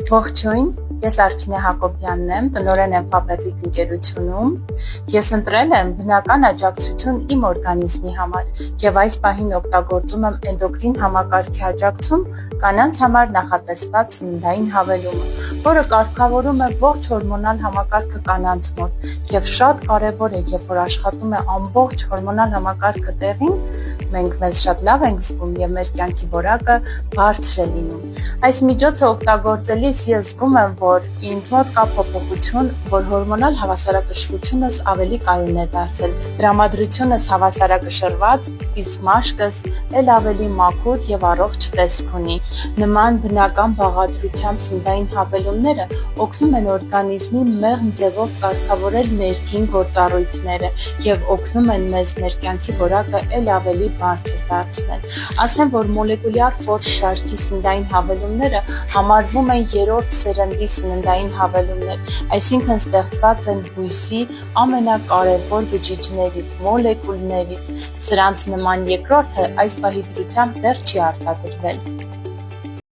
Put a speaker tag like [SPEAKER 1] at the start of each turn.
[SPEAKER 1] Ողջույն, ես Արփինե Հակոբյանն եմ, տնօրեն եմ Faberlic ընկերությունում։ Ես ընտրել եմ բնական աջակցություն իմ օրգանիզմի համար եւ այս պահին օգտագործում եմ էնդոկրին համակարգի աջակցում կանանց համար նախատեսված սննդային հավելումը, որը կարգավորում է ողջ հորմոնալ համակարգը կանանց մոտ եւ շատ կարեւոր է, երբ որ աշխատում է ամբողջ հորմոնալ համակարգը տեղին, մենք մեզ շատ լավ ենք զգում եւ մեր կյանքի որակը բարձր է լինում։ Այս միջոցը օգտագործելիս ես զգում եմ, որ ինձ մոտ կա փոփոխություն, որ հորմոնալ հավասարակշռությունս ավելի կայուն է դարձել, տրամադրությունս հավասարակշռված, իսկ մաշկս էլ ավելի մաքուր եւ առողջ տեսք ունի։ Նման բնական բաղադրությամբ սննդային հավելումները օգնում են օրգանիզմի մեղմ ձևով կարգավորել ներքին գործառույթները եւ օգնում են մեզ մեր կյանքի որակը էլ ավելի բարձր դարձնել։ Ասեմ, որ մոլեկուլյար ֆորս շարքի սննդային հավելումները համարվում են երրորդ սերնդի սննդային հավելումներ, այսինքն ստեղծված են բույսի ամենակարևոր բջիջներից, մոլեկուլներից։ Սրանց նման երկրորդը այս պահի դրությամբ դեռ չի արտադրվել։